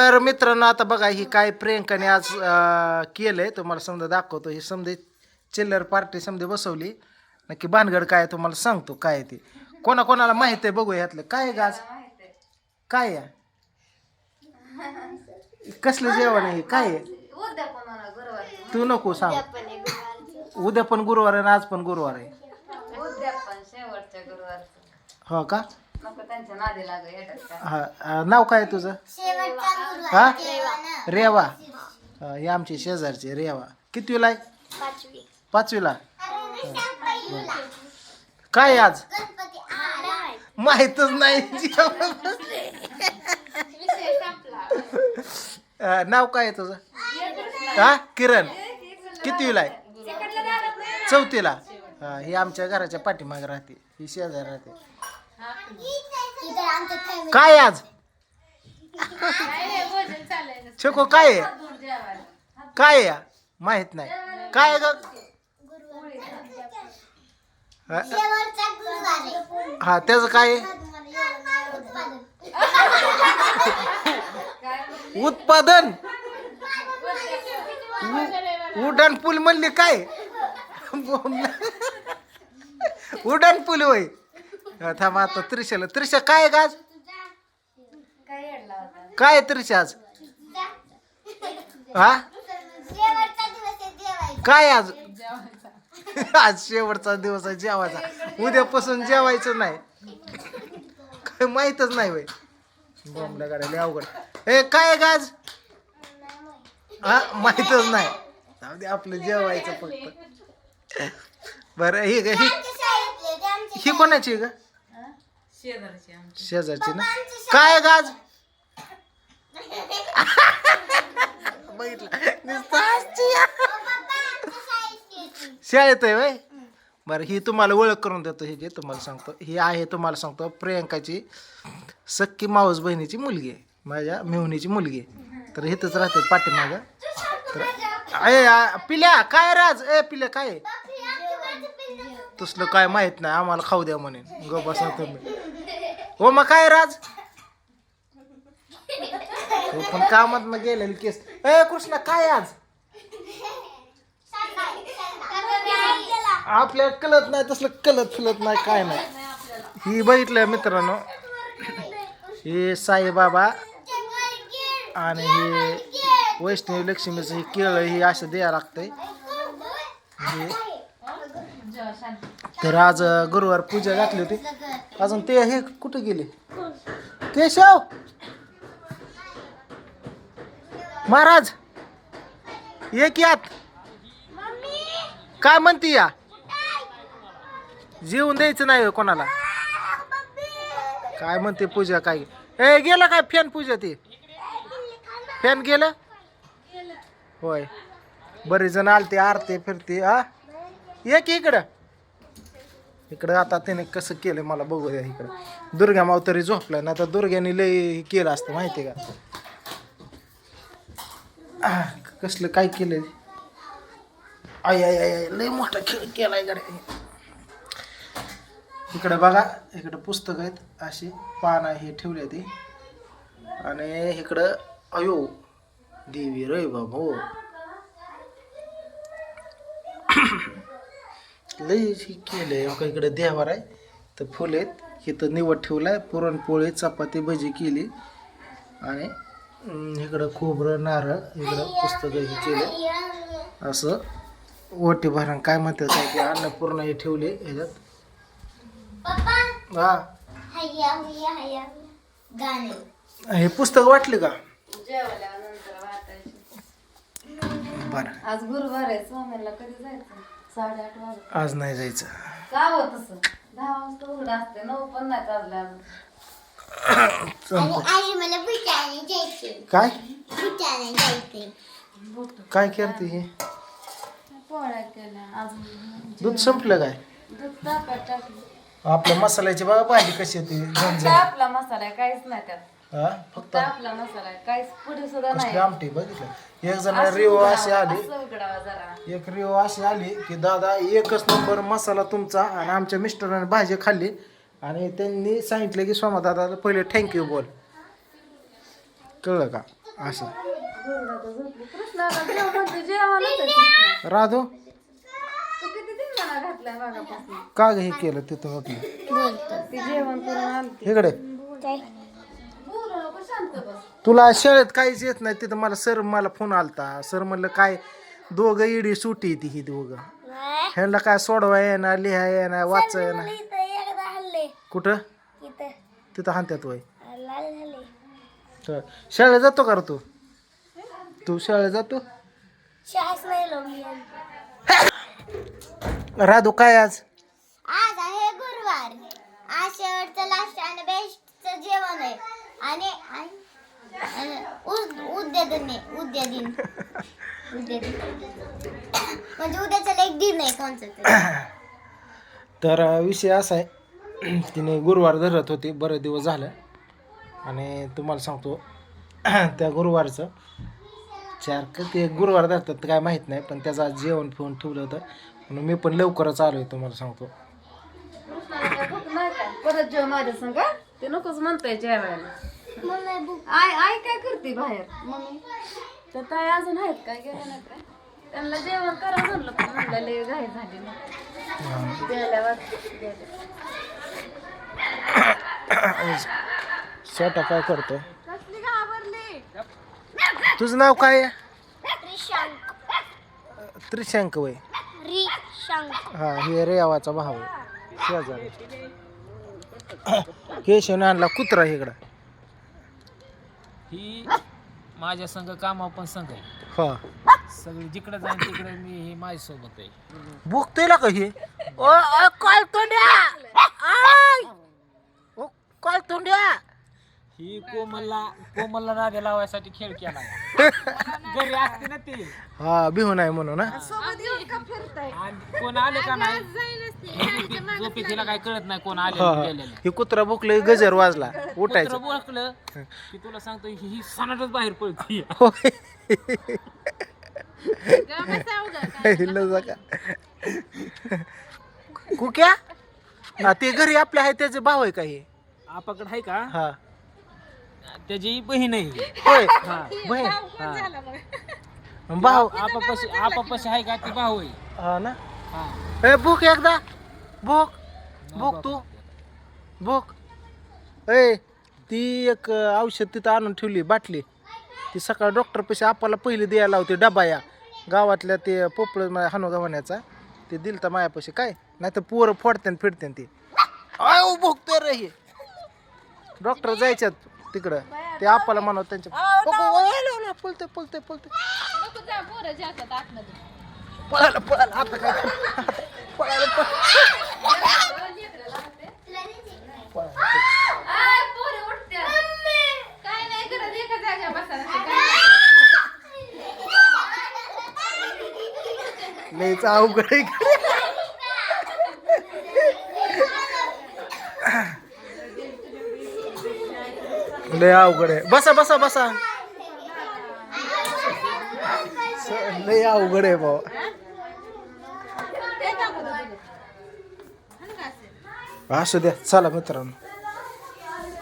तर मित्रांनो आता बघा ही काय प्रियंकाने आज केलंय तुम्हाला समजा दाखवतो. ही समजे चिल्लर पार्टी समजे बसवली. नक्की भानगड काय तुम्हाला सांगतो काय ते. कोणाकोणाला माहित आहे बघू यातलं काय गाज काय आहे कसलं जेवण आहे काय आहे तू नको सांग. उद्या पण गुरुवार आहे आणि आज पण गुरुवार आहे. हो का हा नाव काय तुझं हा रेवा ही आमची शेजारची रेवा कितवीला आहे पाचवीला काय आज माहितच नाही नाव काय आहे तुझं हा किरण कितवीला आहे चौथीला ही आमच्या घराच्या पाठीमागे राहते ही शेजारी राहते काय आज छको काय आहे काय आहे माहित नाही काय ग हा त्याचं काय उत्पादन उड्डाण पूल म्हणले काय उड्डाण पूल होय थांबा आता त्रिशा काय गाज काय त्रिशा आज हा काय आज आज शेवटचा दिवस आहे जेवायचा उद्यापासून जेवायचं नाही काय माहितच नाही वय बॉम्बला गाड्या अवघड ए काय गाज हा माहितच नाही जाऊ दे आपलं जेवायचं फक्त बरं ही कोणाची ग शेजारची ना काय गाज शाळेत आहे वय बरं ही तुम्हाला ओळख करून देतो हे जे तुम्हाला सांगतो ही आहे तुम्हाला सांगतो प्रियंकाची सक्की मावस बहिणीची मुलगी आहे माझ्या मेहुणीची मुलगी आहे तर इथंच राहते पाठीमागं तर पिल्या काय राज ए पिल्या काय तसलं काय माहित नाही आम्हाला खाऊ द्या म्हणे ग बसा तुम्ही हो मग काय राज हो पण कामात मग गेलेली केस ए कृष्णा काय आज आपल्याला कळत नाही तसलं कळत नाही काय नाही ही बघितलं मित्रांनो हे साईबाबा आणि हे वैष्णवी लक्ष्मीचं हे केळं हे असं द्यायला लागतंय तर आज गुरुवार पूजा घातली होती अजून ते हे कुठं गेले केशव महाराज एक यात काय म्हणती या जेवून द्यायचं नाही कोणाला काय म्हणते पूजा काय ए गेलं काय फॅन पूजा ते फॅन गेलं होय बरेच जण आलते आरते फिरते हा एक इकडं आता त्याने कसं केलं मला बघू द्या इकडं दुर्गा माव तरी झोपलाय ना तर दुर्ग्याने लय केलं असतं माहिती का कसलं काय केलं आय आय आय लय मोठा खेळ केलाय गड्या इकडं बघा इकडं पुस्तक आहेत अशी पान हे ठेवले ती आणि इकडं अयो देवी रे बाबा लय केलंय का इकडे देवार आहे तर फुल आहेत इथं निवड ठेवलाय पुरणपोळी चपाती भजी केली आणि इकडं खोबरं नारळ इकडं पुस्तक हे केलं असं ओटी भरण काय म्हणतात काय ते अन्नपूर्ण हे ठेवले ह्याच्यात हा हे पुस्तक वाटले का बर आज गुरुवार आहे स्वामीला कधी जायचं 8:30 वाजता आज नाही जायचं का होत असं 10 वाजता उघड असते 9 पण नाही वाजले काय काय करते हे पोळ्या केल्या आज दूध संपलं काय दूध ताकात टाकलं आपल्या मसाल्याची बघा भाजी कशी येते झणझण आपला मसाला आहे काहीच नाही त्यात हा फक्त आपला मसाला आहे काहीच पुढे सुद्धा नाही कसली आमटी बघितलं एक जण रिओ अशी आली असं उघडावा जरा एक रिओ अशी आली की दादा एकच नंबर मसाला तुमचा आणि आमच्या मिस्टरांनी भाजी खाल्ली आणि त्यांनी सांगितलं की सोमा दादाला पहिले थँक्यू बोल कळलं का असं गुरुदादा झोपली. कृष्णाला जेव म्हणते जेवणच आहे कृष्णा. राधो तू किती दिवसाला घातलाय मागापासून. का ग हे केलं तिथं म्हटलं ती जेवण करून आणते. इकडे बोलू नको शांत बस. तुला शाळेत काहीच येत नाही तिथं मला फोन आलता सर म्हणलं काय दोघं इडी सुटी येते ही दोघं ह्यांना काय सोडवा येणार लिहा येणार वाचा येणार कुठं तिथं हाणत्यात वय तर शाळेत जातो का रे तू शाळेत जातो राधू काय आज आज आहे गुरुवार. आज शेवटचं लास्ट आणि बेस्टचं जेवण आहे आणि उद्या दिन म्हणजे उद्याचा एक दिन आहे कोणचं तरी. तर विषय असा आहे तिने गुरुवार धरत होती बरेच दिवस झालं आणि तुम्हाला सांगतो त्या गुरुवारचं ते गुरुवार धरतात काय माहीत नाही पण त्याचं आज जेवण फिवून ठेवलं होतं म्हणून मी पण लवकरच आलो आहे तुम्हाला सांगतो. कृष्णाला काय भूक नाही काय? परत जेव माझ्या संग. ते नकोच म्हणताय जेवायला. आई काय करते बाहेर मम्मी तर काय अजून आहेत काय गेल्या नाहीत काय त्यांना जेवण करा म्हणलं पण म्हणलं लय घाई झाली ना गेल्यावर स्वतः काय करतोय तुझं नाव काय आहे त्रिशंक वय हा हे रेवाचा भाऊ शेजारी केशवने आणला कुत्रा इकडं ही माझ्या संघ कामा पण संघ आहे हा सगळी जिकडे जाईन तिकडे मी हे माझ्यासोबत आहे. भुकतोय का हे कॉलतोंड्या ही कोमलला नाद्या लावायसाठी खेळ केला घरी असते ना ते हा बिहू नाही म्हणून ना आणि कोण आले का नाही झोपी तिला काय कळत नाही कोण आले गेलेले. हे कुत्रा भुकले गजर वाजला उठायचं ओळखलं की तुला सांगतो ही सनाटच बाहेर पळते. होय. हिला का कुक्या हा, ते घरी आपल्या आहे त्याचे भाव आहे का हे आपाकडे आहे का हा त्याची बहीण आहे. होय हा बहीण हा भाव आपापाशी आहे का ती भाऊ आहे. हा ना हा ए भूक एकदा भूक भूक तू भूक ए ती एक औषध तिथं आणून ठेवली बाटली ती सकाळ डॉक्टर पैसे आपल्याला पहिले द्यायला होती डबा या गावातल्या ते पोपळ हानो गावाण्याचा ते दिल तर मायापाशी काय नाही तर पोरं फोडते फिरते ती आय भोगतोय रे हे डॉक्टर जायच्यात तिकडं ते आपल्याला म्हणत त्यांच्या पळते पळते पळते पळायला पळायला आता काय पळायला लयच अवघड आहे. लय अवघड आहे बसा बसा बसा लय अवघड आहे भाऊ असू द्या चला मित्रांनो